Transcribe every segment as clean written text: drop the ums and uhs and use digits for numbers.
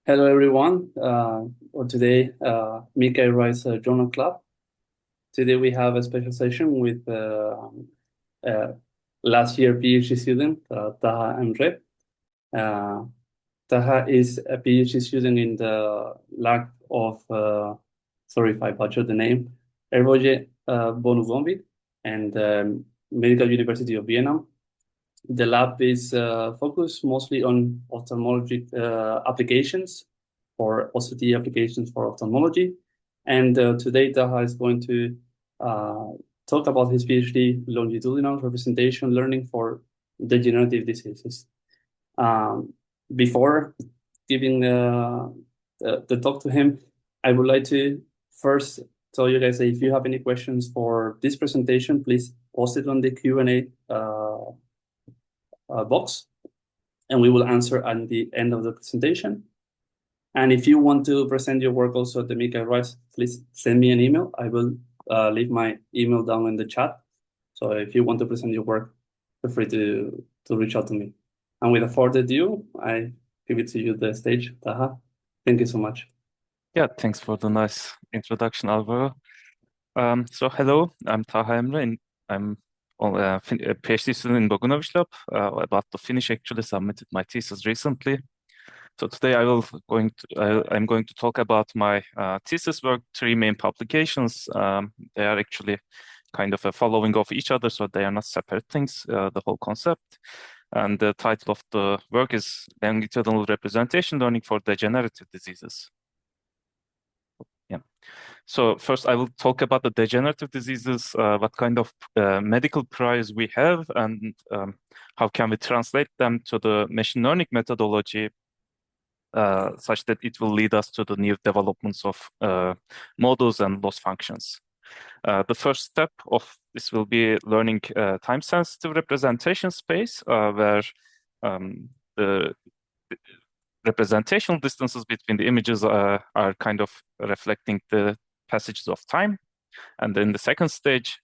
Hello, everyone. Today, MICCAI Rise Journal Club. Today, we have a special session with uh, last year PhD student, Taha Emre. Taha is a PhD student in the lab of, sorry if I butchered the name, Ervoje Bonuvonvit and Medical University of Vienna. The lab is focused mostly on ophthalmology applications or OCT applications for ophthalmology. And today, Taha is going to uh, talk about his PhD, longitudinal representation learning for degenerative diseases. Um, Before giving the talk to him, I would like to first tell you guys that if you have any questions for this presentation, please post it on the Q&A box, and we will answer at the end of the presentation. And if you want to present your work also at the MICCAI Rise, please send me an email. I will leave my email down in the chat. So if you want to present your work, feel free to reach out to me. And without further ado, I give it to you the stage, Taha. Thank you so much. Yeah, thanks for the nice introduction, Alvaro. So hello, I'm Taha Emre, and I'm a PhD student in Bogdanovic Lab. About to finish, actually submitted my thesis recently. So today I'm going to talk about my thesis work, three main publications. They are actually kind of a following of each other, so they are not separate things, the whole concept. And the title of the work is Longitudinal Representation Learning for Degenerative Diseases. Yeah. So first, I will talk about the degenerative diseases, what kind of medical priors we have, and how can we translate them to the machine learning methodology such that it will lead us to the new developments of models and loss functions. The first step of this will be learning time-sensitive representation space, where the representational distances between the images are kind of reflecting the passages of time. And in the second stage,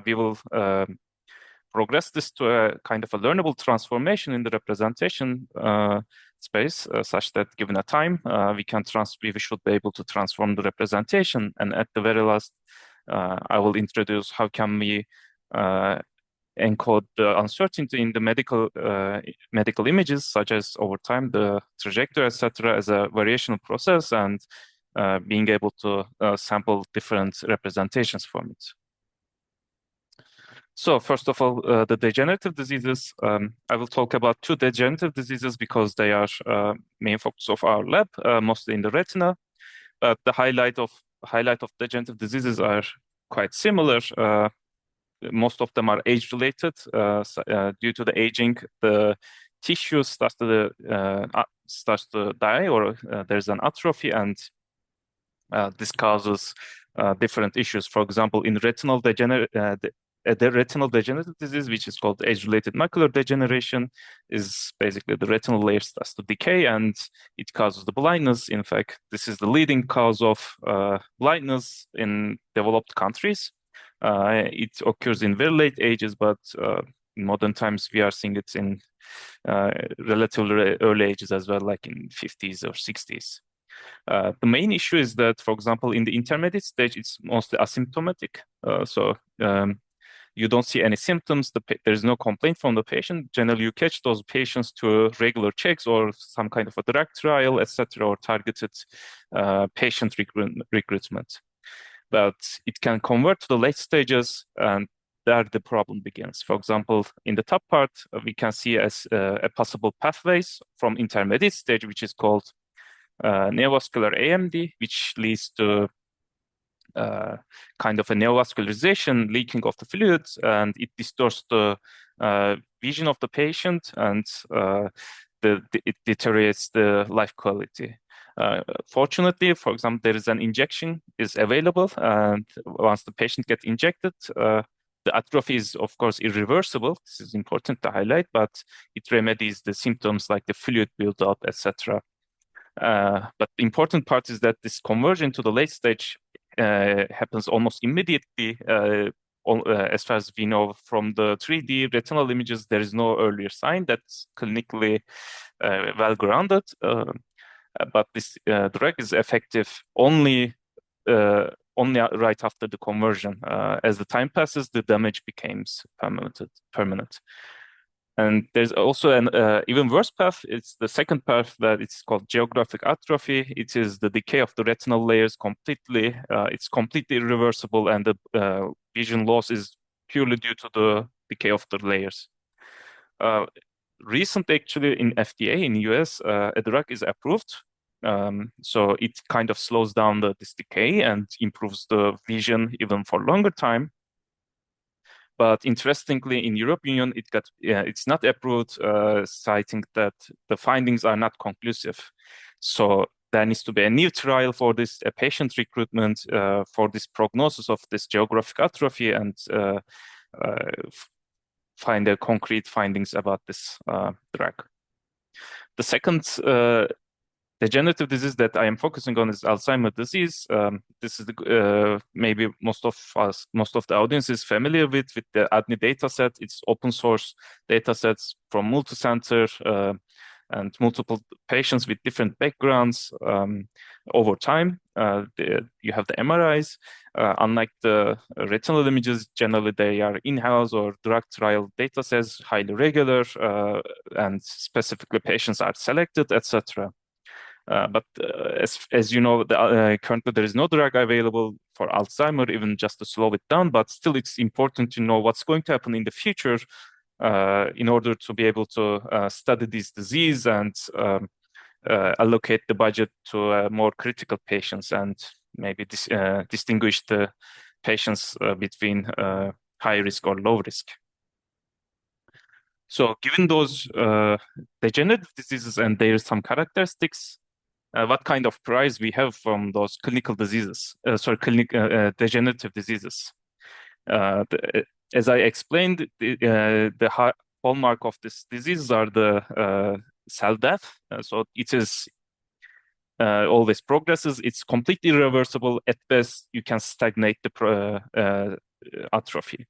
we will progress this to a kind of a learnable transformation in the representation space, such that given a time, we should be able to transform the representation. And at the very last, I will introduce how can we encode the uncertainty in the medical images, such as over time, the trajectory, etc., as a variational process, and being able to sample different representations from it. So first of all, the degenerative diseases. I will talk about two degenerative diseases because they are main focus of our lab, mostly in the retina. But the highlight of degenerative diseases are quite similar. Most of them are age-related. Due to the aging, the tissue starts to die, or there's an atrophy, and this causes different issues. For example, in the retinal degenerative disease, which is called age-related macular degeneration, is basically the retinal layer starts to decay and it causes the blindness. In fact, this is the leading cause of blindness in developed countries. It occurs in very late ages, but in modern times, we are seeing it in relatively early ages as well, like in 50s or 60s. The main issue is that, for example, in the intermediate stage, it's mostly asymptomatic. You don't see any symptoms. There's no complaint from the patient. Generally, you catch those patients to regular checks or some kind of a drug trial, etc., or targeted patient recruitment. But it can convert to the late stages, and there the problem begins. For example, in the top part, we can see as a possible pathways from intermediate stage, which is called neovascular AMD, which leads to kind of a neovascularization, leaking of the fluids, and it distorts the vision of the patient, and it deteriorates the life quality. Fortunately, for example, there is an injection is available, and once the patient gets injected, the atrophy is, of course, irreversible. This is important to highlight, but it remedies the symptoms like the fluid buildup, etc. But the important part is that this conversion to the late stage happens almost immediately. As far as we know from the 3D retinal images, there is no earlier sign that's clinically well grounded. But this drug is effective only right after the conversion. As the time passes, the damage becomes permanent. And there's also an even worse path. It's the second path that it's called geographic atrophy. It is the decay of the retinal layers completely. It's completely irreversible, and the vision loss is purely due to the decay of the layers. Recently, actually, in FDA in US, a drug is approved. So it kind of slows down this decay and improves the vision even for longer time. But interestingly, in European Union, it's not approved, citing that the findings are not conclusive. So there needs to be a new trial for this patient recruitment for this prognosis of this geographic atrophy and find concrete findings about this drug. The second degenerative disease that I am focusing on is Alzheimer's disease. This is maybe most of the audience is familiar with the ADNI dataset. It's open source datasets from multi-center and multiple patients with different backgrounds over time. You have the MRIs. Unlike the retinal images, generally they are in-house or drug trial datasets, highly regular, and specifically patients are selected, etc. But as you know, currently there is no drug available for Alzheimer, even just to slow it down. But still, it's important to know what's going to happen in the future in order to be able to study this disease and allocate the budget to more critical patients and maybe distinguish the patients between high risk or low risk. So given those degenerative diseases and their some characteristics, what kind of prize we have from those clinical diseases, degenerative diseases. As I explained, the hallmark of this disease are the cell death. So it is always progresses. It's completely irreversible. At best, you can stagnate the atrophy.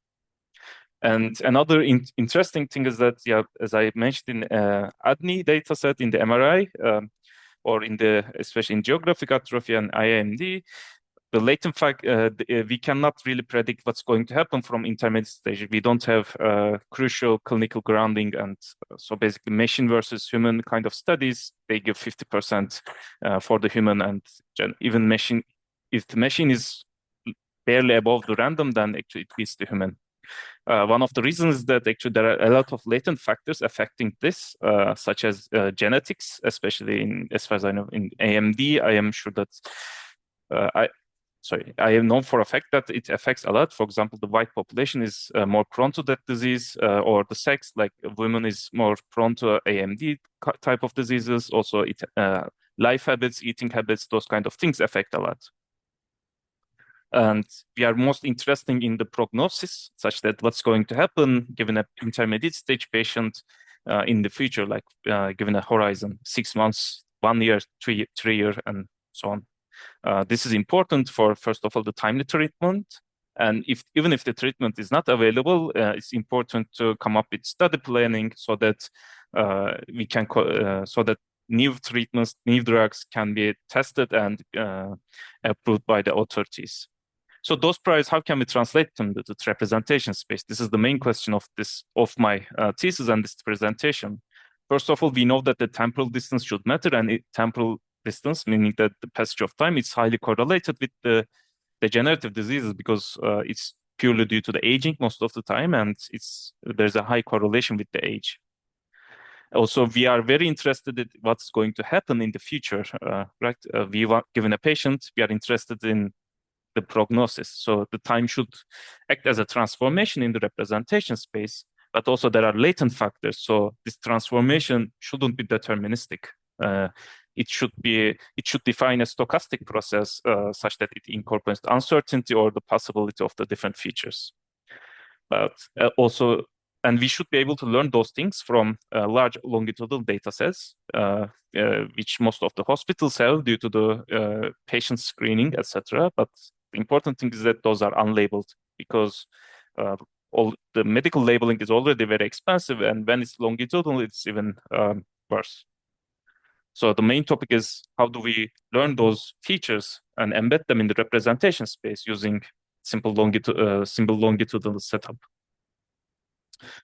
And another interesting thing is that, yeah, as I mentioned in ADNI dataset in the MRI, or especially in geographic atrophy and IMD, the latent fact, we cannot really predict what's going to happen from intermediate stage. We don't have crucial clinical grounding, and so basically machine versus human kind of studies, they give 50% for the human, and even machine, if the machine is barely above the random, then actually it beats the human. One of the reasons is that actually there are a lot of latent factors affecting this, such as genetics, especially as far as I know, in AMD. I am sure that I am known for a fact that it affects a lot. For example, the white population is more prone to that disease, or the sex, like women, is more prone to AMD type of diseases. Also, life habits, eating habits, those kind of things affect a lot. And we are most interested in the prognosis, such that what's going to happen given an intermediate stage patient in the future, like given a horizon, 6 months, 1 year, 3 year, and so on. This is important for, first of all, the timely treatment. And even if the treatment is not available, it's important to come up with study planning so that we can so that new treatments, new drugs can be tested and approved by the authorities. So those priorities, how can we translate them to the representation space? This is the main question of my thesis and this presentation. First of all, we know that the temporal distance should matter, and temporal distance, meaning that the passage of time, is highly correlated with the degenerative diseases because it's purely due to the aging most of the time, and there's a high correlation with the age. Also, we are very interested in what's going to happen in the future, right? Given a patient, we are interested in the prognosis. So the time should act as a transformation in the representation space, but also there are latent factors. So this transformation shouldn't be deterministic. It should define a stochastic process such that it incorporates the uncertainty or the possibility of the different features. But also, and we should be able to learn those things from large longitudinal data sets, which most of the hospitals have due to the patient screening, etc. But the important thing is that those are unlabeled because all the medical labeling is already very expensive, and when it's longitudinal, it's even worse. So the main topic is how do we learn those features and embed them in the representation space using simple longitudinal setup.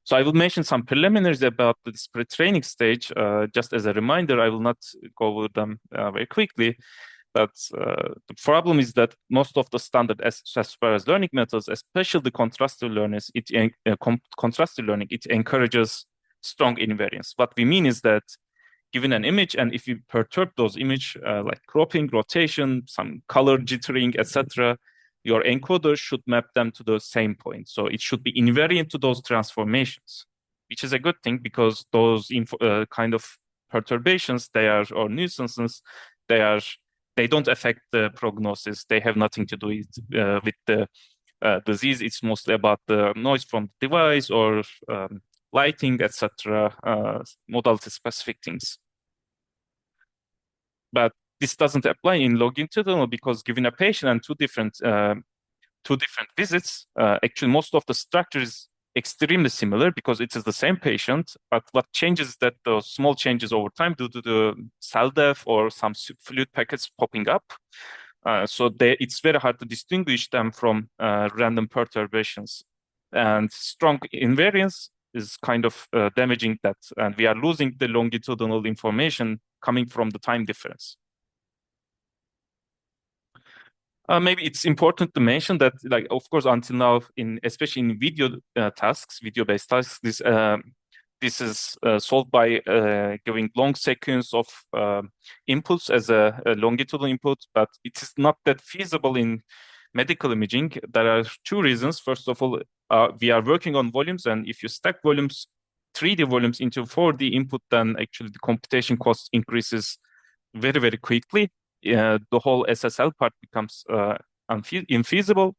So I will mention some preliminaries about this pre-training stage. Just as a reminder, I will not go over them very quickly. But the problem is that most of the standard self-supervised learning methods, especially the contrastive learners, contrastive learning, it encourages strong invariance. What we mean is that given an image, and if you perturb those image like cropping, rotation, some color jittering, etc., your encoder should map them to the same point. So it should be invariant to those transformations, which is a good thing because those kind of perturbations, or nuisances, they don't affect the prognosis. They have nothing to do with the disease. It's mostly about the noise from the device or lighting, etc., modality-specific things. But this doesn't apply in longitudinal because given a patient and two different visits, actually most of the structure is extremely similar because it is the same patient, but what changes is that those small changes over time due to the cell death or some fluid packets popping up. So it's very hard to distinguish them from random perturbations. And strong invariance is kind of damaging that, and we are losing the longitudinal information coming from the time difference. Maybe it's important to mention that, like, of course, until now, especially in video-based tasks, this is solved by giving long sequence of inputs as a longitudinal input, but it is not that feasible in medical imaging. There are two reasons. First of all, we are working on volumes, and if you stack volumes, 3D volumes into 4D input, then actually the computation cost increases very, very quickly. The whole SSL part becomes infeasible.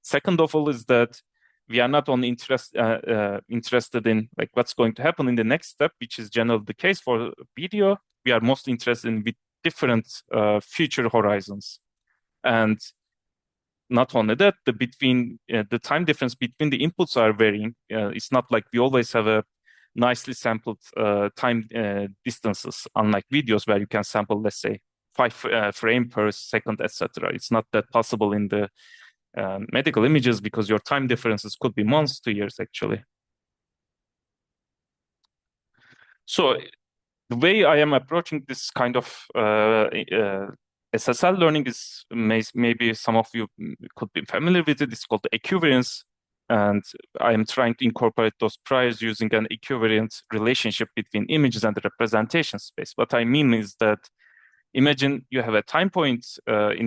Second of all is that we are not only interested in like what's going to happen in the next step, which is generally the case for video. We are most interested in with different future horizons. And not only that, the time difference between the inputs are varying. It's not like we always have a nicely sampled time distances, unlike videos where you can sample, let's say, 5 frames per second, etc. It's not that possible in the medical images because your time differences could be months to years, actually. So the way I am approaching this kind of SSL learning is maybe some of you could be familiar with it. It's called the equivariance. And I am trying to incorporate those priors using an equivariant relationship between images and the representation space. What I mean is that imagine you have a time point, at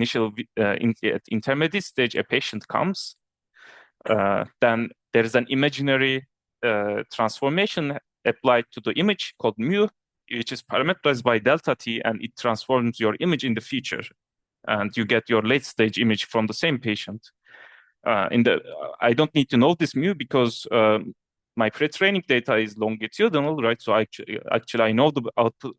intermediate stage, a patient comes, then there is an imaginary transformation applied to the image called mu, which is parameterized by delta t, and it transforms your image in the future. And you get your late stage image from the same patient. I don't need to know this mu because my pre-training data is longitudinal, right? So actually I know the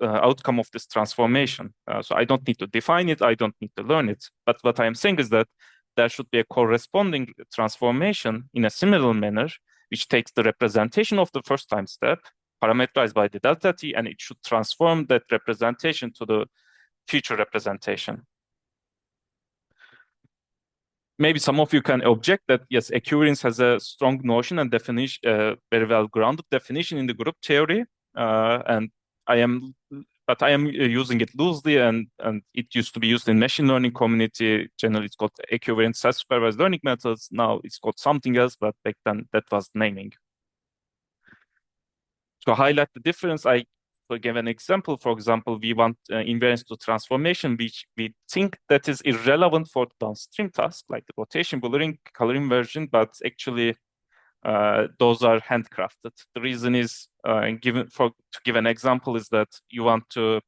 outcome of this transformation. So I don't need to define it. I don't need to learn it. But what I am saying is that there should be a corresponding transformation in a similar manner, which takes the representation of the first time step, parameterized by the delta t, and it should transform that representation to the future representation. Maybe some of you can object that, yes, equivariance has a strong notion and definition, very well grounded definition in the group theory. But I am using it loosely, and it used to be used in machine learning community. Generally, it's called equivariant self-supervised learning methods. Now it's called something else, but back then that was naming. To highlight the difference, I will give an example. For example, we want invariance to transformation, which we think that is irrelevant for downstream tasks like the rotation, blurring, color inversion, but actually those are handcrafted. The reason is, to give an example, is that you want to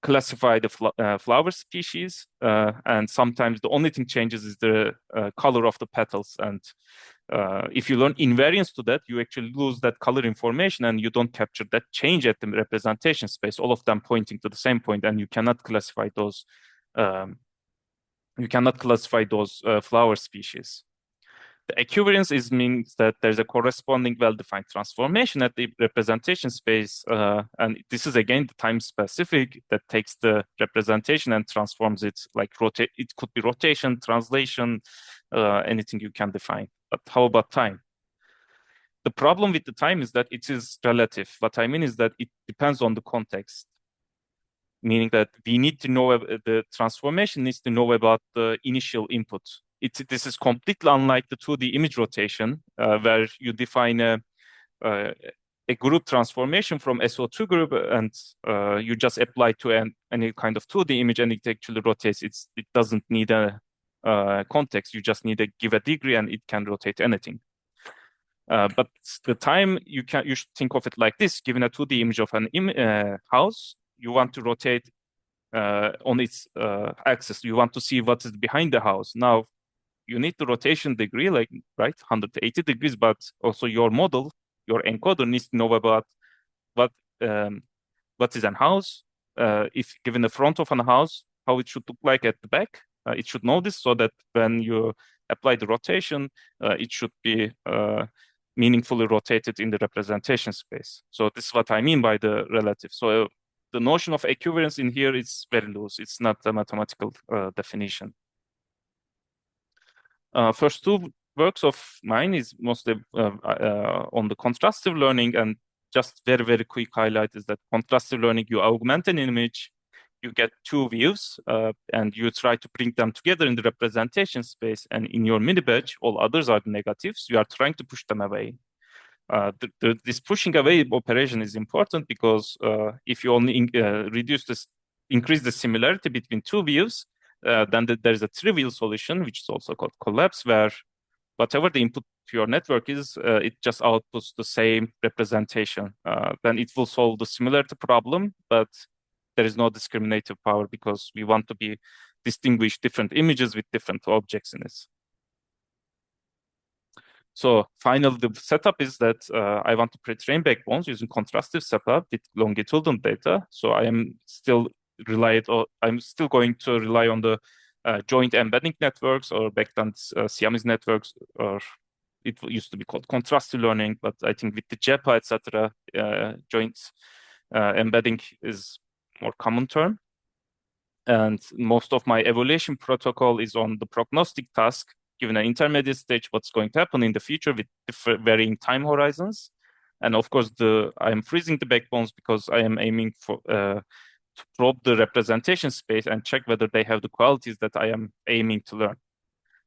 classify the flower species, and sometimes the only thing changes is the color of the petals. And if you learn invariance to that, you actually lose that color information, and you don't capture that change at the representation space, all of them pointing to the same point, and you cannot classify those. Flower species. The equivariance means that there's a corresponding well-defined transformation at the representation space. And this is again the time specific that takes the representation and transforms it, like rotate. It could be rotation, translation, anything you can define. But how about time? The problem with the time is that it is relative. What I mean is that it depends on the context, meaning that we need to know the transformation needs to know about the initial input. This is completely unlike the 2D image rotation, where you define a group transformation from SO2 group and you just apply to any kind of 2D image and it actually rotates. It doesn't need a context. You just need to give a degree and it can rotate anything. But the time you should think of it like this: given a 2D image of an house, you want to rotate on its axis. You want to see what is behind the house. Now, you need the rotation degree, like, right, 180 degrees, but also your model, your encoder needs to know about what is an house. If given the front of a house, how it should look like at the back. It should know this so that when you apply the rotation, it should be meaningfully rotated in the representation space. So this is what I mean by the relative. So the notion of equivariance in here is very loose. It's not a mathematical definition. First two works of mine is mostly on the contrastive learning, and just very, very quick highlight is that contrastive learning, you augment an image, you get two views, and you try to bring them together in the representation space, and in your mini batch, all others are the negatives. You are trying to push them away. This pushing away operation is important because if you only increase the similarity between two views, then there's a trivial solution, which is also called collapse, where whatever the input to your network is, it just outputs the same representation. Then it will solve the similarity problem, but there is no discriminative power because we want to distinguish different images with different objects in it. So finally, the setup is that I want to pre-train backbones using contrastive setup with longitudinal data. So I'm still going to rely on the joint embedding networks, or back then Siamese networks, or it used to be called contrastive learning, but I think with the JEPA, etc., joint embedding is more common term. And most of my evaluation protocol is on the prognostic task, given an intermediate stage, what's going to happen in the future with varying time horizons. And of course, I am freezing the backbones because I am aiming for to probe the representation space and check whether they have the qualities that I am aiming to learn.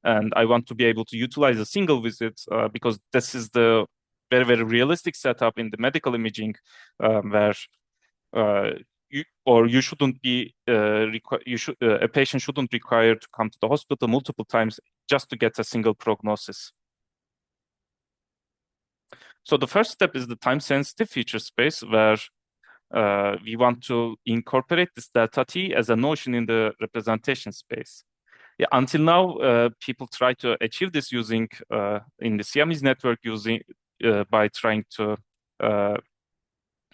And I want to be able to utilize a single visit because this is the very, very realistic setup in the medical imaging where you shouldn't be a patient shouldn't require to come to the hospital multiple times just to get a single prognosis. So the first step is the time-sensitive feature space, where we want to incorporate this delta t as a notion in the representation space. Yeah, until now, people try to achieve this using in the Siamese network by trying to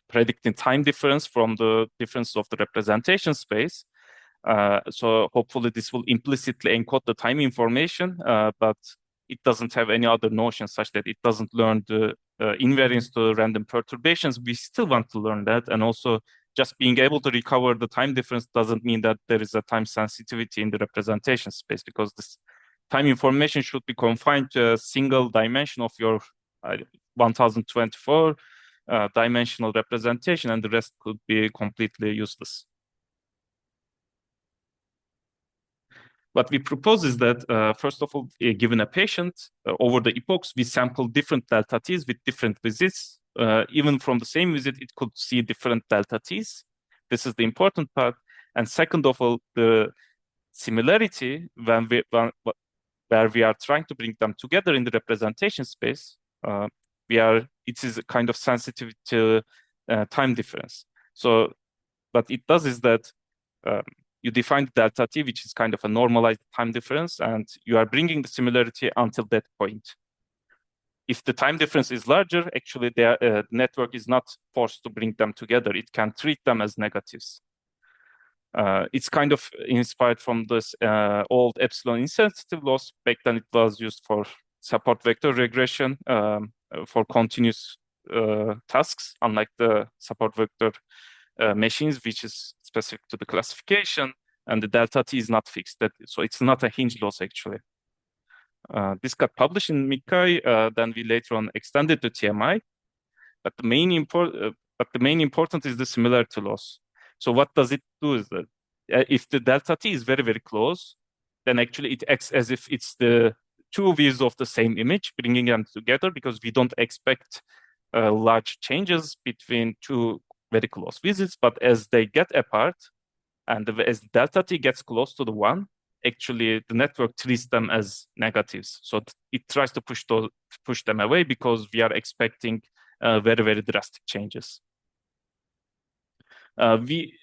predicting time difference from the difference of the representation space. So hopefully this will implicitly encode the time information, but it doesn't have any other notion such that it doesn't learn the invariance to random perturbations. We still want to learn that. And also just being able to recover the time difference doesn't mean that there is a time sensitivity in the representation space, because this time information should be confined to a single dimension of your 1024 dimensional representation, and the rest could be completely useless. What we propose is that, first of all, given a patient, over the epochs, we sample different delta t's with different visits. Even from the same visit, it could see different delta t's. This is the important part. And second of all, the similarity, where we are trying to bring them together in the representation space, it is kind of sensitive to time difference. So what it does is that you define delta t, which is kind of a normalized time difference, and you are bringing the similarity until that point. If the time difference is larger, actually the network is not forced to bring them together. It can treat them as negatives. It's kind of inspired from this old epsilon insensitive loss. Back then it was used for support vector regression for continuous tasks, unlike the support vector machines, which is specific to the classification, and the delta t is not fixed. So it's not a hinge loss actually. This got published in MICCAI, then we later on extended to TMI, but the main important is the similarity loss. So what does it do is that if the delta t is very, very close, then actually it acts as if it's the two views of the same image, bringing them together, because we don't expect large changes between two very close visits. But as they get apart, and as delta t gets close to the one, actually the network treats them as negatives. So it tries to push them away because we are expecting very, very drastic changes. We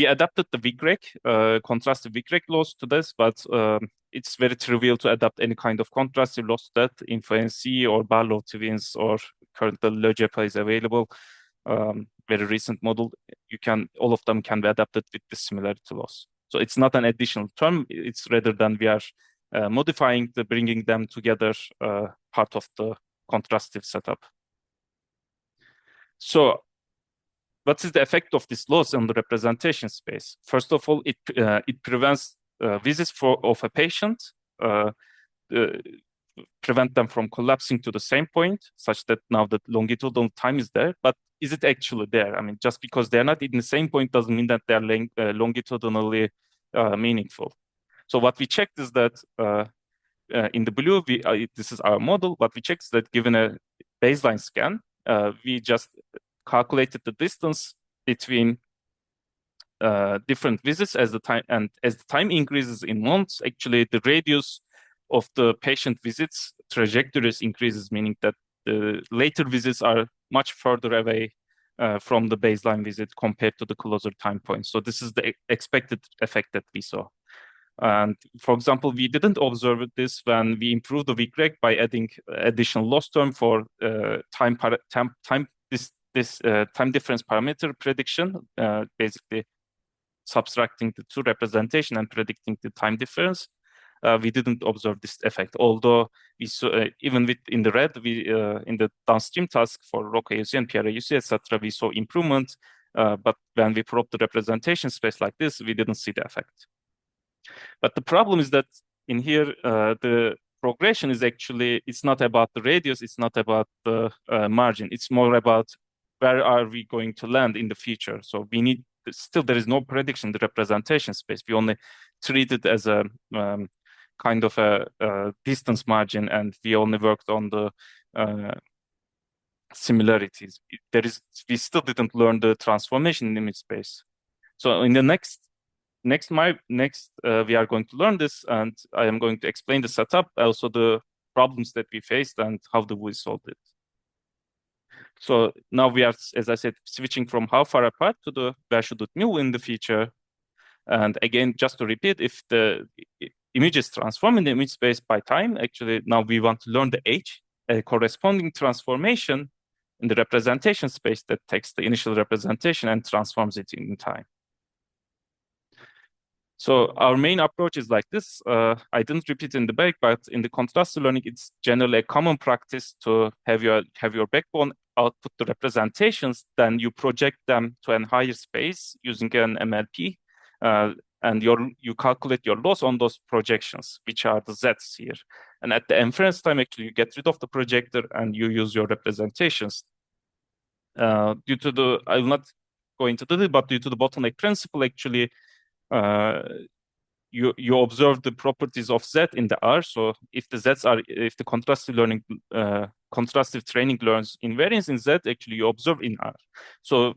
adapted the VGREG, contrastive VGREG loss to this, but it's very trivial to adapt any kind of contrastive loss to that. InfoNC or Barlow twins or currently LeGepa is available. Very recent model, all of them can be adapted with the similarity loss. So it's not an additional term, it's rather than we are modifying bringing them together part of the contrastive setup. So what is the effect of this loss on the representation space? First of all, it prevents visits of a patient, prevent them from collapsing to the same point, such that now the longitudinal time is there. But is it actually there? I mean, just because they're not in the same point doesn't mean that they're longitudinally meaningful. So what we checked is that in the blue, this is our model. What we checked is that given a baseline scan, we just calculated the distance between different visits as the time increases in months. Actually, the radius of the patient visits trajectories increases, meaning that the later visits are much further away from the baseline visit compared to the closer time points. So this is the expected effect that we saw. And for example, we didn't observe this when we improved the VGREG by adding additional loss term for time difference parameter prediction, basically subtracting the two representation and predicting the time difference. We didn't observe this effect, although we saw even in the red, in the downstream task for ROC-AUC and PRAUC, etc., we saw improvement. But when we probe the representation space like this, we didn't see the effect. But the problem is that in here, the progression is actually, it's not about the radius, it's not about the margin. It's more about where are we going to land in the future. So we need, still there is no prediction in the representation space. We only treat it as a kind of a distance margin, and we only worked on the similarities. We still didn't learn the transformation in image space. So in the next we are going to learn this, and I am going to explain the setup, also the problems that we faced and how we solved it. So now we are, as I said, switching from how far apart to the where should it move in the future. And again, just to repeat, if the images transform in the image space by time, actually now we want to learn the age, a corresponding transformation in the representation space that takes the initial representation and transforms it in time. So our main approach is like this. I didn't repeat in the back, but in the contrastive learning, it's generally a common practice to have your backbone output the representations, then you project them to a higher space using an MLP, and you calculate your loss on those projections, which are the Zs here. And at the inference time, actually, you get rid of the projector and you use your representations. Due to the, I will not go into this, but due to the bottleneck principle, actually, you observe the properties of Z in the R. So if the contrastive training learns invariance in Z, actually you observe in R. So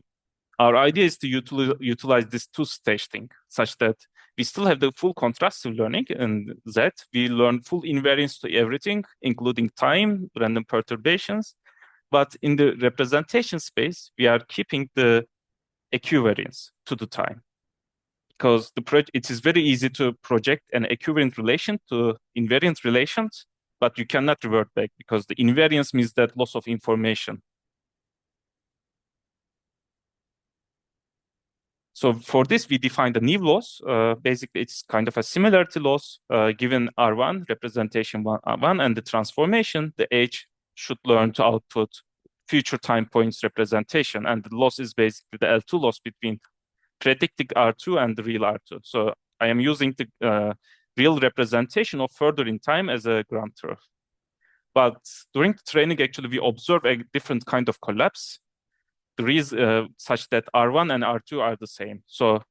our idea is to utilize this two-stage thing, such that we still have the full contrastive learning in Z. We learn full invariance to everything, including time, random perturbations. But in the representation space, we are keeping the equivariance to the time. Because it is very easy to project an equivariant relation to invariant relations, but you cannot revert back because the invariance means that loss of information. So for this, we defined a new loss. Basically, it's kind of a similarity loss. Given R1, representation one, and the transformation, the H should learn to output future time points representation. And the loss is basically the L2 loss between predicted R2 and the real R2. So I am using the real representation of further in time as a ground truth. But during the training, actually, we observe a different kind of collapse. There is such that R1 and R2 are the same. So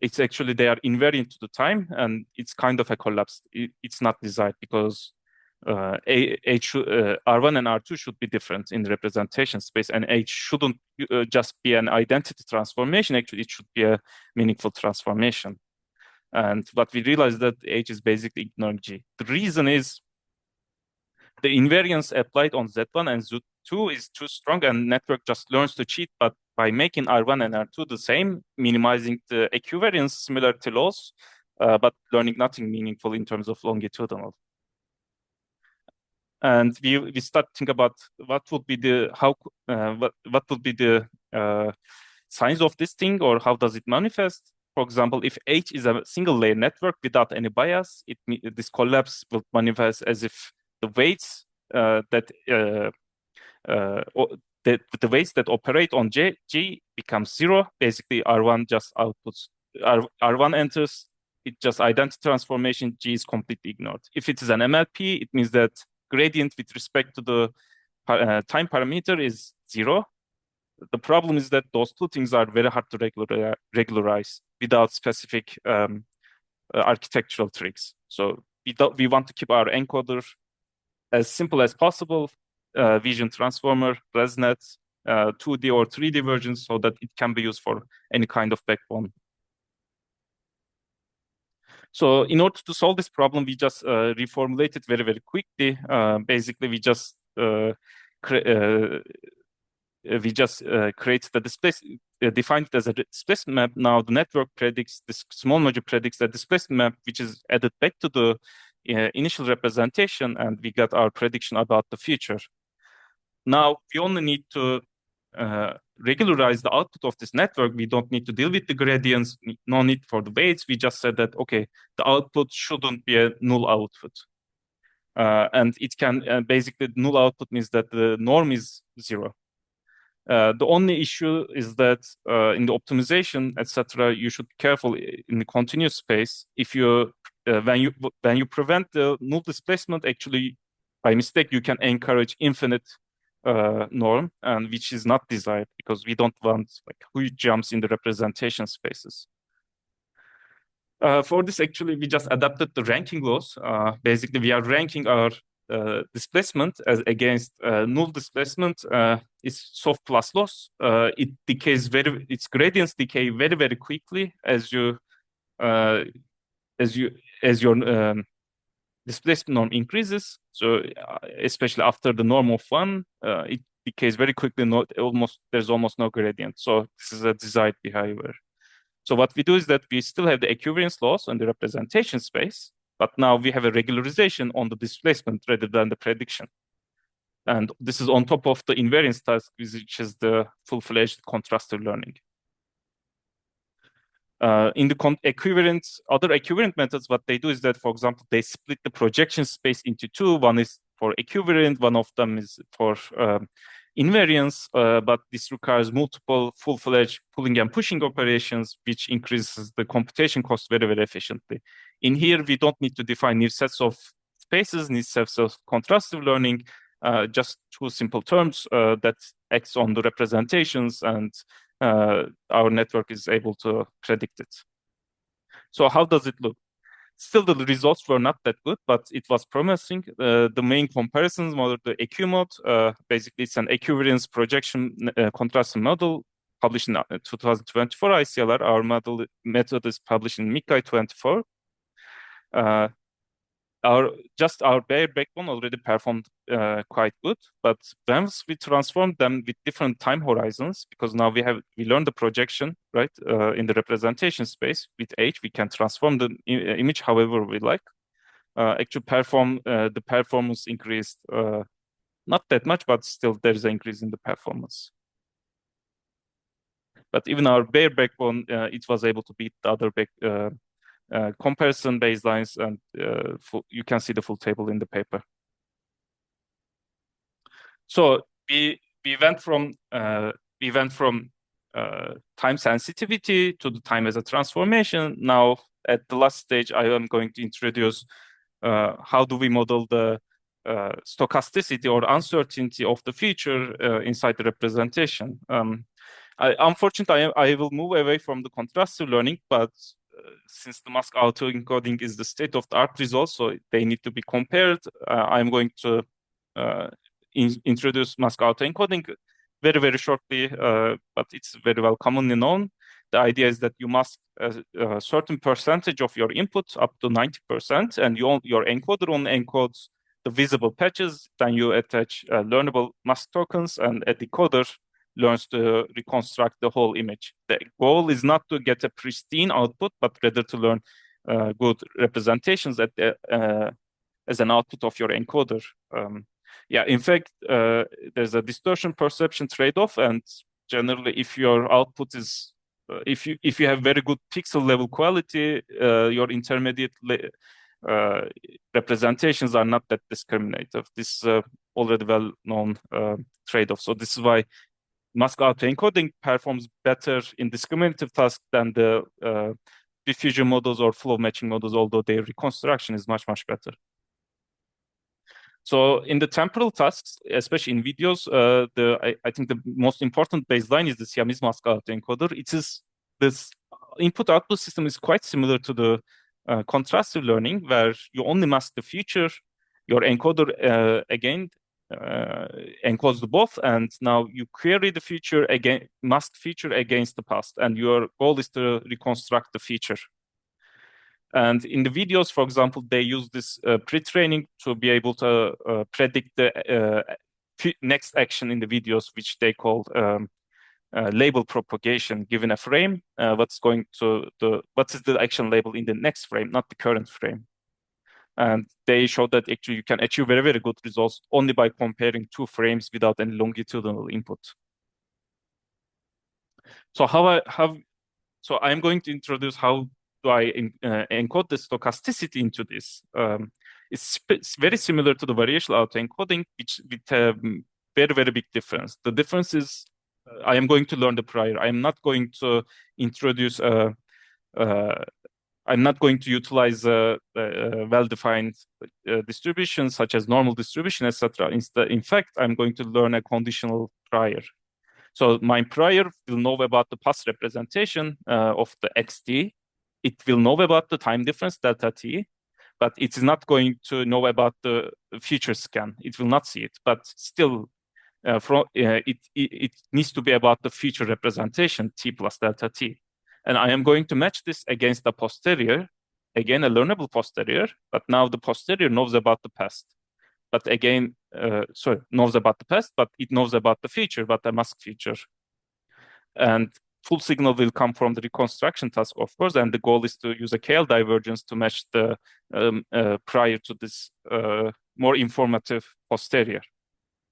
it's actually, they are invariant to the time, and it's kind of a collapse. It's not desired because R1 and R2 should be different in the representation space, and H shouldn't just be an identity transformation. Actually, it should be a meaningful transformation. And what we realized that H is basically ignoring G. The reason is the invariance applied on Z1 and Z2 is too strong, and network just learns to cheat, but by making R1 and R2 the same, minimizing the equivariance similarity loss, but learning nothing meaningful in terms of longitudinal. And we start to think about what would be the what would be the signs of this thing, or how does it manifest? For example, if H is a single layer network without any bias, this collapse will manifest as if the weights the weights that operate on G becomes zero. Basically, R1 just outputs, R1 enters, it just identity transformation, G is completely ignored. If it is an MLP, it means that gradient with respect to the time parameter is zero. The problem is that those two things are very hard to regularize without specific architectural tricks. So we want to keep our encoder as simple as possible, vision transformer, ResNet, 2D or 3D versions, so that it can be used for any kind of backbone. So in order to solve this problem, we just reformulate it very, very quickly. Basically, we just create the displacement, defined it as a displacement map. Now the network predicts, this small module predicts the displacement map, which is added back to the initial representation, and we got our prediction about the future. Now we only need to regularize the output of this network. We don't need to deal with the gradients, no need for the weights. We just said that, okay, the output shouldn't be a null output. And it can, basically, null output means that the norm is zero. The only issue is that in the optimization, etc., you should be careful in the continuous space. If you when you prevent the null displacement, actually by mistake you can encourage infinite norm, and which is not desired because we don't want like huge jumps in the representation spaces. For this, actually, we just adapted the ranking laws. Basically, we are ranking our displacement as against null displacement is soft plus loss. It decays its gradients decay very, very quickly as your displacement norm increases. So especially after the norm of one, it decays very quickly. There's almost no gradient. So this is a desired behavior. So what we do is that we still have the equivariance loss on the representation space, but now we have a regularization on the displacement rather than the prediction. And this is on top of the invariance task, which is the full-fledged contrastive learning. In the other equivariant methods, what they do is that, for example, they split the projection space into two. One is for equivariant, one of them is for invariance, but this requires multiple full-fledged pulling and pushing operations, which increases the computation cost very, very efficiently. In here, we don't need to define new sets of spaces, new sets of contrastive learning, just two simple terms that acts on the representations, and our network is able to predict it. So how does it look? Still, the results were not that good, but it was promising. The main comparisons were the EQMOD. Basically, it's an equivariance projection contrastive model published in 2024 ICLR. Our method is published in MICCAI 24. Our bare backbone already performed quite good, but once we transformed them with different time horizons, because now we learned the projection, right, in the representation space with H, we can transform the image however we like. Actually, the performance increased not that much, but still there is an increase in the performance. But even our bare backbone, it was able to beat the other comparison baselines, and you can see the full table in the paper. So we went from time sensitivity to the time as a transformation. Now at the last stage, I am going to introduce how do we model the stochasticity or uncertainty of the feature inside the representation. Unfortunately, I will move away from the contrastive learning, but since the mask autoencoding is the state-of-the-art results, so they need to be compared, I'm going to introduce mask autoencoding very, very shortly, but it's very well commonly known. The idea is that you mask a certain percentage of your input up to 90%, and your encoder only encodes the visible patches. Then you attach learnable mask tokens, and a decoder learns to reconstruct the whole image. The goal is not to get a pristine output, but rather to learn good representations as an output of your encoder. Yeah, in fact, there's a distortion perception trade-off, and generally, if your output is if you have very good pixel level quality, your intermediate representations are not that discriminative. This is already well known trade-off. So this is why mask autoencoding performs better in discriminative tasks than the diffusion models or flow matching models, although their reconstruction is much, much better. So in the temporal tasks, especially in videos, I think the most important baseline is the Siamese mask autoencoder. This input-output system is quite similar to the contrastive learning, where you only mask the feature. Your encoder again encodes the both, and now you query the feature again, mask feature against the past, and your goal is to reconstruct the feature. And in the videos, for example, they use this pre-training to be able to predict the next action in the videos, which they call label propagation. Given a frame, what is the action label in the next frame, not the current frame. And they show that actually you can achieve very, very good results only by comparing two frames without any longitudinal input. So so I'm going to introduce how do I encode the stochasticity into this. It's very similar to the variational autoencoding, with a very, very big difference. The difference is I am going to learn the prior. I am not going to introduce I'm not going to utilize well-defined distributions such as normal distribution, etc. In fact, I'm going to learn a conditional prior. So my prior will know about the past representation of the xt. It will know about the time difference, delta t, but it is not going to know about the future scan. It will not see it, but still, it needs to be about the future representation, t plus delta t. And I am going to match this against the posterior, again, a learnable posterior, but now the posterior knows about the past. But again, knows about the past, but it knows about the feature, but the mask feature. And full signal will come from the reconstruction task, of course, and the goal is to use a KL divergence to match the prior to this more informative posterior.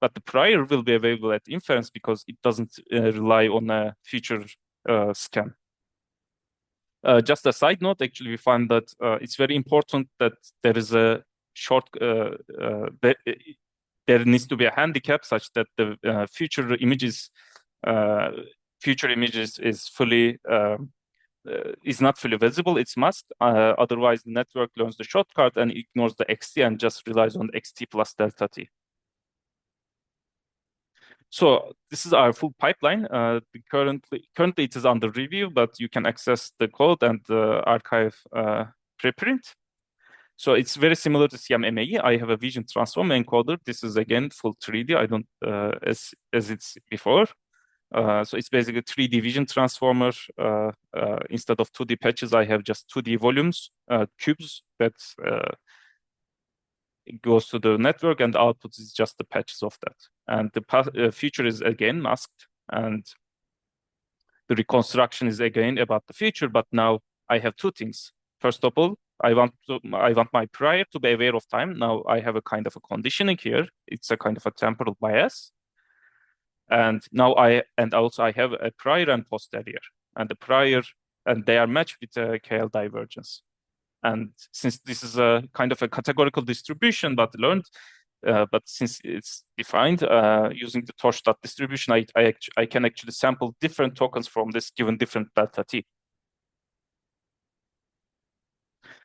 But the prior will be available at inference because it doesn't rely on a future scan. Just a side note, actually, we find that it's very important that there is a there needs to be a handicap such that the future images is not fully visible. It's masked. Otherwise, the network learns the shortcut and ignores the xt and just relies on xt plus delta t. So this is our full pipeline. Currently it is under review, but you can access the code and the archive preprint. So it's very similar to CM-MAE. I have a vision transform encoder. This is again full 3D. I don't as it's before. So it's basically a 3D vision transformer. Instead of 2D patches, I have just 2D volumes, cubes that it goes to the network, and the output is just the patches of that. And the feature is again masked, and the reconstruction is again about the feature. But now I have two things. First of all, I want my prior to be aware of time. Now I have a kind of a conditioning here. It's a kind of a temporal bias. And now I have a prior and posterior, and the prior, and they are matched with a KL divergence. And since this is a kind of a categorical distribution, but since it's defined using the Torstadt distribution, I can actually sample different tokens from this given different delta t.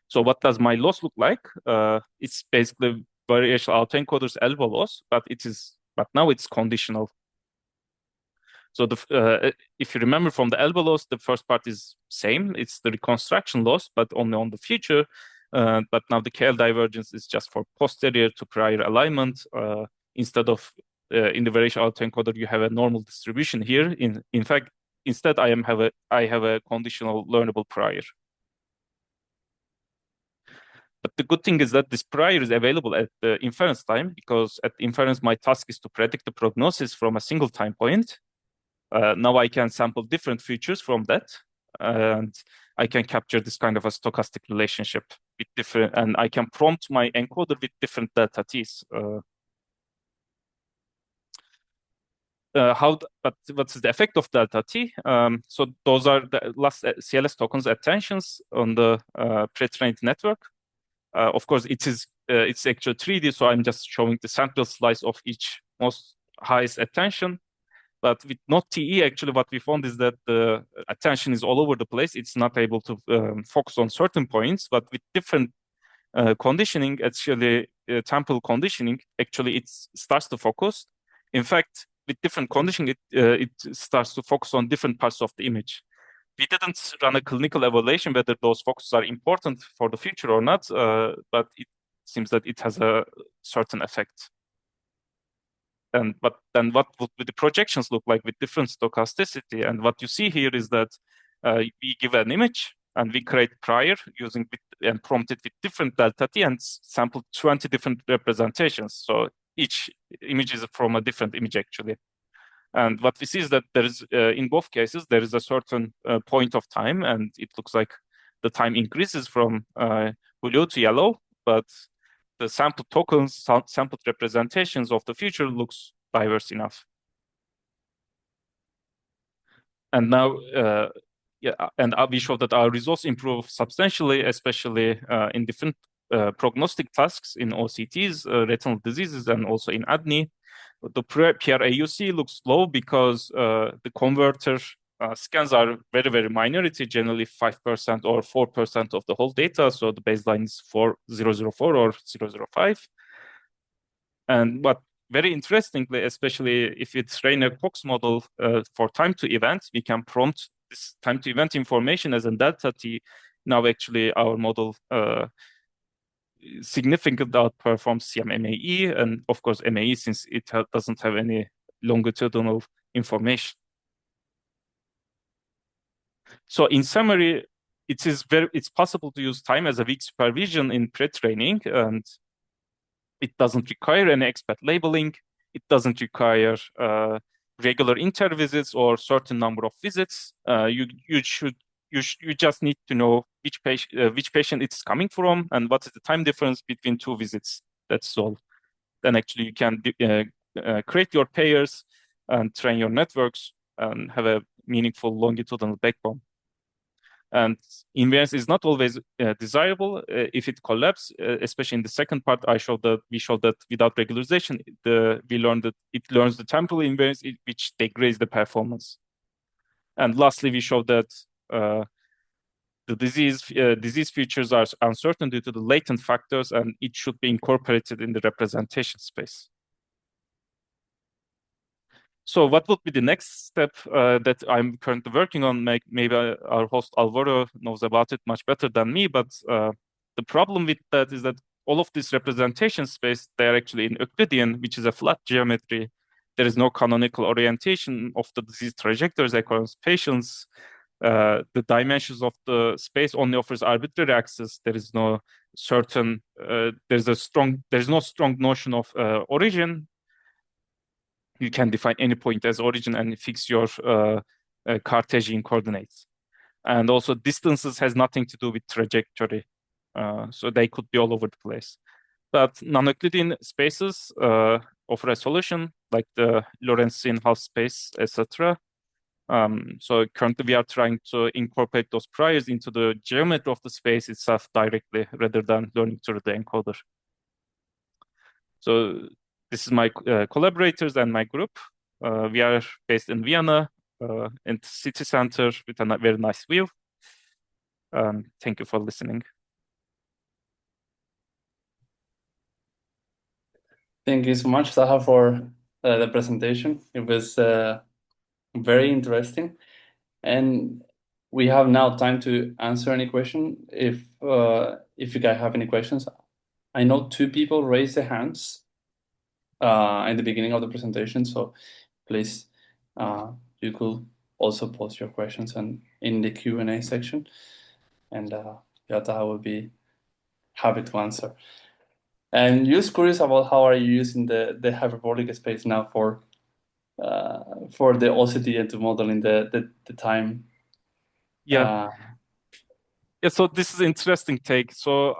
So what does my loss look like? It's basically variational autoencoder's elbow loss, but now it's conditional. So if you remember from the elbow loss, the first part is same. It's the reconstruction loss, but only on the feature. But now the KL divergence is just for posterior to prior alignment. Instead of in the variational autoencoder, you have a normal distribution here. In fact, instead I have a conditional learnable prior. But the good thing is that this prior is available at the inference time, because at inference, my task is to predict the prognosis from a single time point. Now I can sample different features from that, and I can capture this kind of a stochastic relationship with different, and I can prompt my encoder with different delta t's. But what is the effect of delta t? So those are the last CLS tokens attentions on the pre-trained network. Of course, it's actually 3D, so I'm just showing the central slice of each most highest attention. But with not TE, actually, what we found is that the attention is all over the place. It's not able to focus on certain points, but with different conditioning, actually, temporal conditioning, actually, it starts to focus. In fact, with different conditioning, it starts to focus on different parts of the image. We didn't run a clinical evaluation whether those focuses are important for the future or not, but it seems that it has a certain effect. But then what would the projections look like with different stochasticity? And what you see here is that we give an image and we create prior and prompt it with different delta t and sample 20 different representations. So each image is from a different image actually. And what we see is that there is, in both cases, there is a certain point of time, and it looks like the time increases from blue to yellow, but the sample tokens, sampled representations of the future looks diverse enough. And now, we show that our results improve substantially, especially in different prognostic tasks in OCTs, retinal diseases, and also in ADNI. The PRAUC looks low because the converter scans are very, very minority, generally 5% or 4% of the whole data. So the baseline is 004 or 005. But very interestingly, especially if you train a Cox model for time to event, we can prompt this time to event information as a delta t. Now actually our model significantly outperforms CM-MAE, and of course MAE, since it doesn't have any longitudinal information. So in summary, it's possible to use time as a weak supervision in pre-training, and it doesn't require any expert labeling. It doesn't require regular inter-visits or certain number of visits. You just need to know which patient it's coming from and what is the time difference between two visits. That's all. Then actually you can create your pairs and train your networks and have a meaningful longitudinal backbone. And invariance is not always desirable if it collapses, especially in the second part. We showed that without regularization, we learned that it learns the temporal invariance, which degrades the performance. And lastly, we showed that the disease features are uncertain due to the latent factors, and it should be incorporated in the representation space. So what would be the next step that I'm currently working on? Maybe our host Alvaro knows about it much better than me, but the problem with that is that all of this representation space, they're actually in Euclidean, which is a flat geometry. There is no canonical orientation of the disease trajectories across patients. The dimensions of the space only offers arbitrary access. There is no certain, there's no strong notion of origin. You can define any point as origin and fix your Cartesian coordinates. And also distances has nothing to do with trajectory. So they could be all over the place. But non-Euclidean spaces offer a solution, like the Lorentzian half space, etc. So currently we are trying to incorporate those priors into the geometry of the space itself directly rather than learning through the encoder. So this is my collaborators and my group. We are based in Vienna, in the city center with a very nice view. Thank you for listening. Thank you so much, Taha, for the presentation. It was very interesting. And we have now time to answer any question if you guys have any questions. I know 2 people raised their hands in the beginning of the presentation, so please you could also post your questions and in the Q&A section, and Taha will be happy to answer. And just curious about how are you using the hyperbolic space now for the OCT and to modeling the time. Yeah. Yeah, so this is an interesting take. So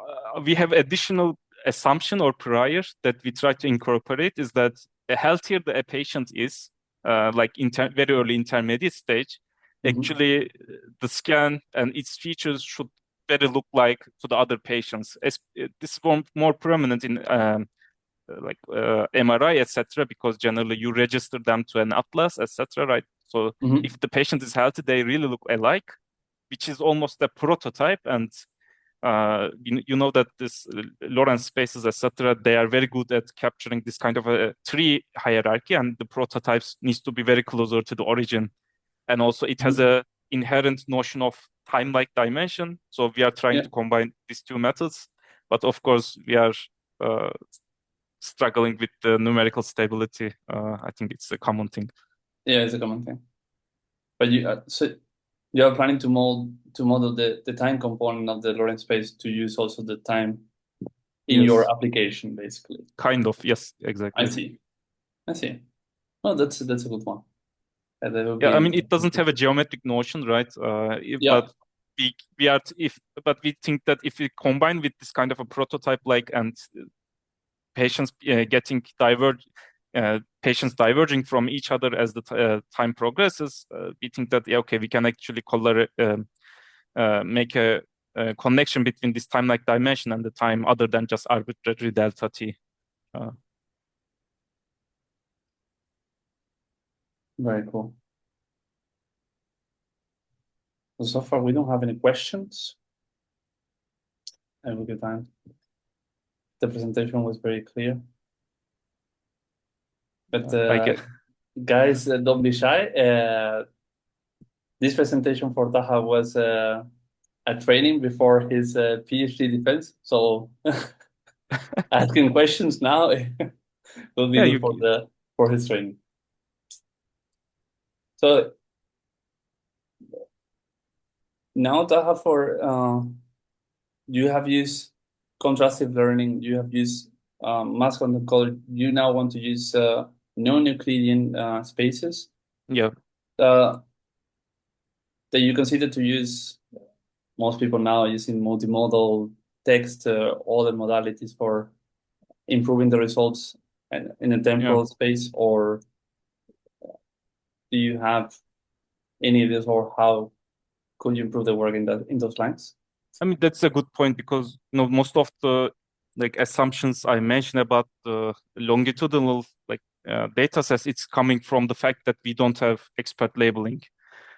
we have additional assumption or prior that we try to incorporate is that the healthier a patient is, like very early intermediate stage, actually the scan and its features should better look like to the other patients. This is more prominent in like MRI, etc., because generally you register them to an atlas, etc., right? So if the patient is healthy, they really look alike, which is almost a prototype. And you know that this Lorentz spaces, etc., they are very good at capturing this kind of a tree hierarchy, and the prototypes needs to be very closer to the origin. And also it has a inherent notion of time-like dimension. So we are trying to combine these 2 methods, but of course we are struggling with the numerical stability. I think it's a common thing. Yeah, it's a common thing. But you are planning to model the time component of the Lorentz space to use also the time in your application, basically. Kind of, yes, exactly. I see. Oh, that's a good one. Yeah, I mean, it doesn't have a geometric notion, right? But we think that if we combine with this kind of a prototype, like, and patients getting patients diverging from each other as the time progresses, we think that okay, we can actually make a connection between this time-like dimension and the time other than just arbitrary delta t. Very cool. So far, we don't have any questions. Have a good time. The presentation was very clear. But guys, don't be shy. This presentation for Taha was a training before his PhD defense. So asking questions now will be good for his training. So now, Taha, you have used contrastive learning, you have used mass content color, you now want to use non-Euclidean spaces. Yeah. That you consider to use. Most people now using multimodal text, all the modalities for improving the results in a temporal space, or do you have any ideas or how could you improve the work in those lines? I mean, that's a good point because most of the assumptions I mentioned about the longitudinal data sets, it's coming from the fact that we don't have expert labeling.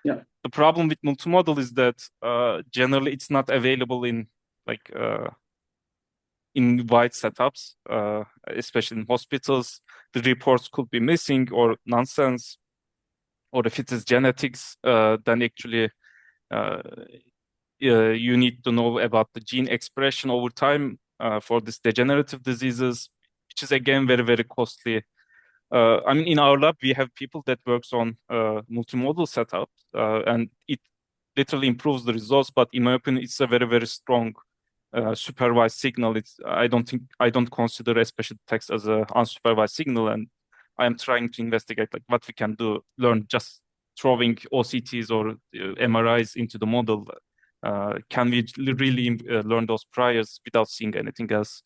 Yeah. The problem with multimodal is that generally it's not available in wide setups, especially in hospitals. The reports could be missing or nonsense, or if it is genetics, then actually you need to know about the gene expression over time for these degenerative diseases, which is again very, very costly. I mean, in our lab, we have people that works on multimodal setup, and it literally improves the results. But in my opinion, it's a very, very strong supervised signal. I don't consider especially text as an unsupervised signal, and I am trying to investigate what we can learn just throwing OCTs or MRIs into the model. Can we really learn those priors without seeing anything else?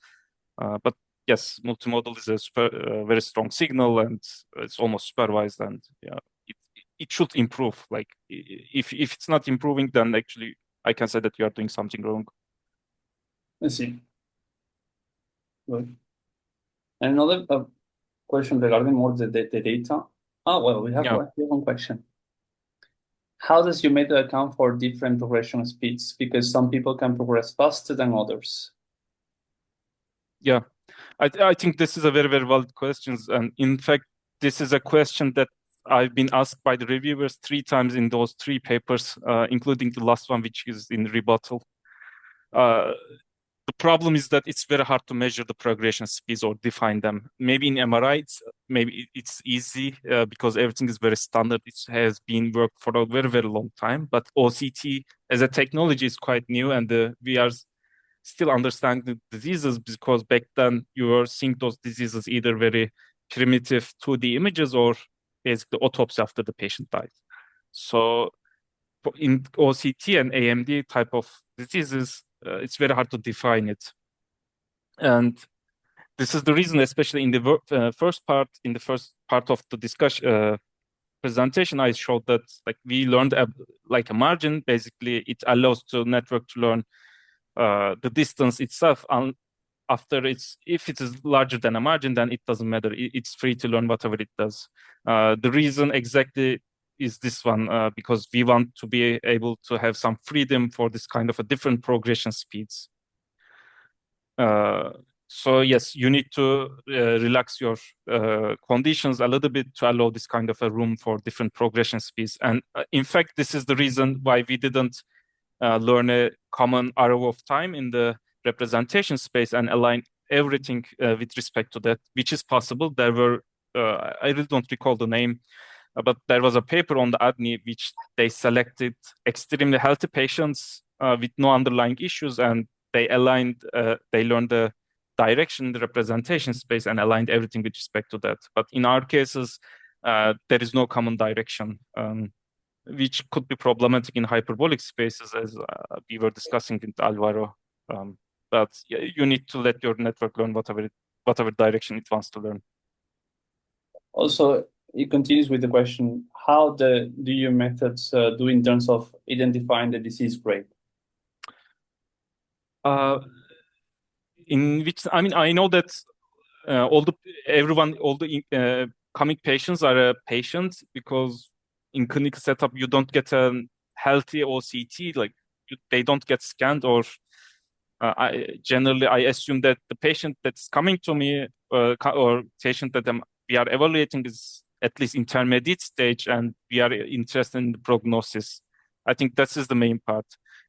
But yes, multimodal is a very strong signal, and it's almost supervised, and yeah, it should improve. Like if it's not improving, then actually I can say that you are doing something wrong. I see. Good. And another question regarding more the data. Oh, well, we have Yeah, one question. How does your method account for different progression speeds? Because some people can progress faster than others. yeah. I think this is a very, very valid question. And in fact, this is a question that I've been asked by the reviewers 3 times in those 3 papers, including the last one, which is in rebuttal. The problem is that it's very hard to measure the progression speeds or define them. Maybe in MRI, it's easy because everything is very standard. It has been worked for a very, very long time. But OCT as a technology is quite new, and we are still understanding the diseases because back then you were seeing those diseases either very primitive 2D images or basically autopsy after the patient died. So in OCT and AMD type of diseases, it's very hard to define it. And this is the reason, especially in the first part of the discussion presentation, I showed that like we learned like a margin. Basically, it allows the network to learn the distance itself. If it is larger than a margin, then it doesn't matter. It's free to learn whatever it does. The reason exactly is this one, because we want to be able to have some freedom for this kind of a different progression speeds. So yes, you need to relax your conditions a little bit to allow this kind of a room for different progression speeds. And in fact, this is the reason why we didn't learn a common arrow of time in the representation space and align everything with respect to that, which is possible. There were, I really don't recall the name, but there was a paper on the ADNI which they selected extremely healthy patients with no underlying issues, and they aligned, they learned the direction in the representation space and aligned everything with respect to that. But in our cases, there is no common direction, which could be problematic in hyperbolic spaces, as we were discussing with Alvaro. But you need to let your network learn whatever direction it wants to learn. Also, it continues with the question, how do your methods do in terms of identifying the disease grade? In which, I mean, I know that all the coming patients are a patient, because in clinical setup you don't get a healthy OCT, like they don't get scanned, or I assume that the patient that's coming to me or patient that we are evaluating is at least intermediate stage, and we are interested in the prognosis. I think that is the main part.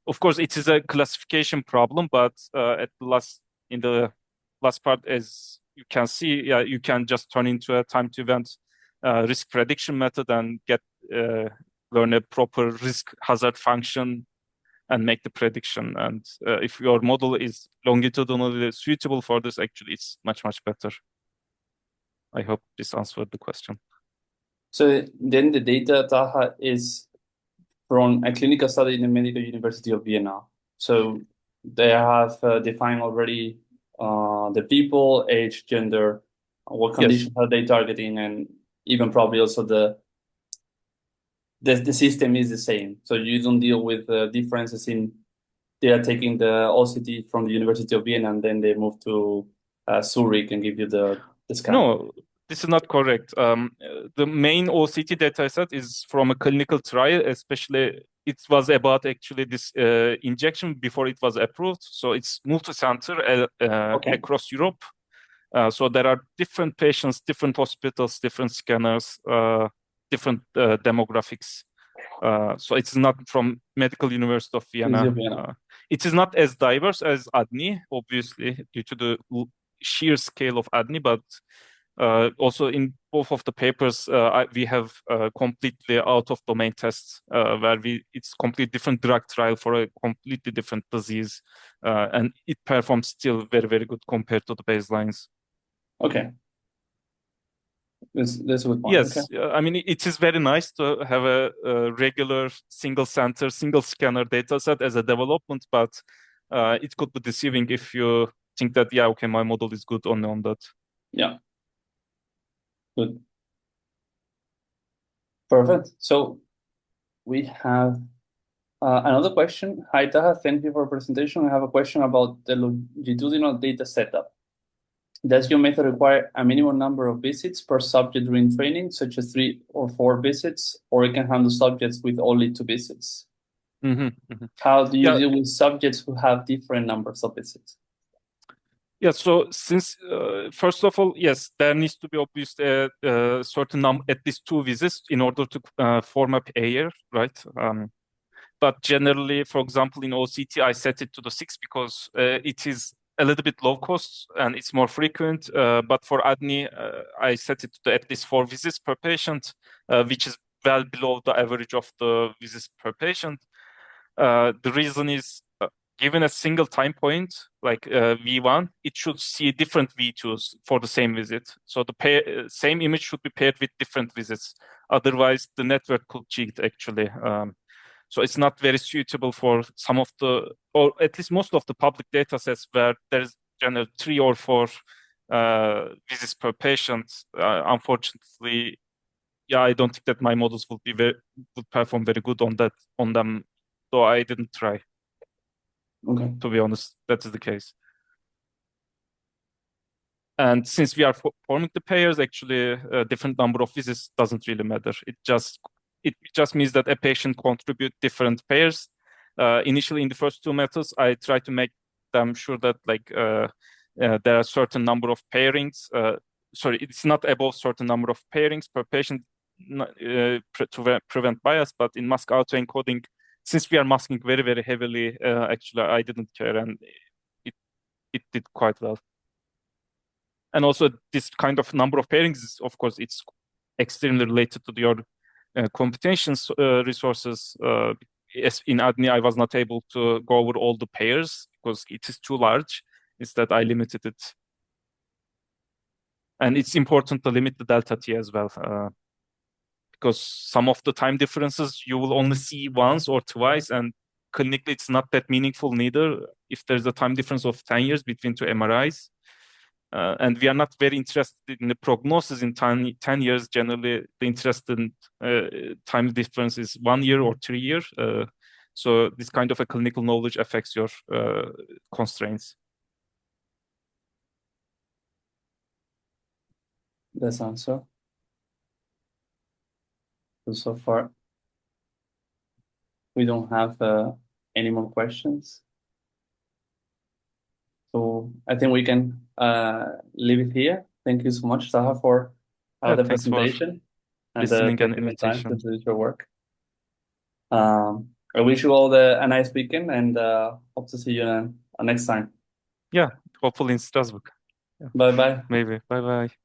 Of course, it is a classification problem, but in the last part, as you can see, yeah, you can just turn into a time to event risk prediction method and learn a proper risk hazard function and make the prediction. And if your model is longitudinally suitable for this, actually, it's much, much better. I hope this answered the question. So then the data, Taha, is from a clinical study in the Medical University of Vienna. So they have defined already the people, age, gender, what conditions are they targeting, and even probably also the system is the same. So you don't deal with differences in they are taking the OCT from the University of Vienna and then they move to Zurich and give you the scan. No, this is not correct. The main OCT data set is from a clinical trial, especially it was about actually this injection before it was approved. So it's multi-center across Europe. So there are different patients, different hospitals, different scanners, different demographics. So it's not from Medical University of Vienna. It is not as diverse as ADNI, obviously, due to the sheer scale of ADNI, but also in both of the papers, we have completely out of domain tests where it's completely different drug trial for a completely different disease, and it performs still very, very good compared to the baselines. Okay. That's a good point. Yes, okay. I mean, it is very nice to have a regular single center, single scanner data set as a development, but it could be deceiving if you think that, yeah, okay, my model is good only on that. Yeah, good. Perfect. So we have another question. Hi, Taha. Thank you for your presentation. I have a question about the longitudinal data setup. Does your method require a minimum number of visits per subject during training, such as 3 or 4 visits, or it can handle subjects with only 2 visits? How do you Yeah, deal with subjects who have different numbers of visits? yeah. So since first of all, yes, there needs to be obviously a certain number, at least 2 visits, in order to form a pair, right? But generally, for example, in OCT, I set it to the 6 because it is a little bit low cost and it's more frequent. But for ADNI, I set it to at least 4 visits per patient, which is well below the average of the visits per patient. The reason is given a single time point, like V1, it should see different V2s for the same visit. So the same image should be paired with different visits. Otherwise, the network could cheat actually. So it's not very suitable for some of the, or at least most of the public data sets where there's generally 3 or 4 visits per patient. Unfortunately, yeah, I don't think that my models would perform very good on them. So I didn't try. Okay. To be honest, that is the case. And since we are forming the pairs, actually, a different number of visits doesn't really matter. It just means that a patient contribute different pairs. Initially, in the first 2 methods, I try to make them sure that there are certain number of pairings. Sorry, it's not above certain number of pairings per patient to prevent bias. But in mask autoencoding, since we are masking very, very heavily, actually, I didn't care, and it did quite well. And also, this kind of number of pairings is, of course, it's extremely related to your computation resources. In ADNI, I was not able to go over all the pairs because it is too large. Instead, I limited it. And it's important to limit the delta T as well, because some of the time differences you will only see once or twice, and clinically, it's not that meaningful neither if there's a time difference of 10 years between 2 MRIs. And we are not very interested in the prognosis in 10 years. Generally, the interested time difference is 1 year or 3 years. So this kind of a clinical knowledge affects your constraints. That's answer. So far, we don't have any more questions. So I think we can leave it here. Thank you so much, Taha, for Yeah, the thanks for presentation and listening and taking the time to invitation. do your work. I wish you all a nice weekend and hope to see you next time. Yeah, hopefully in Strasbourg. Yeah, Bye bye. maybe. Bye bye.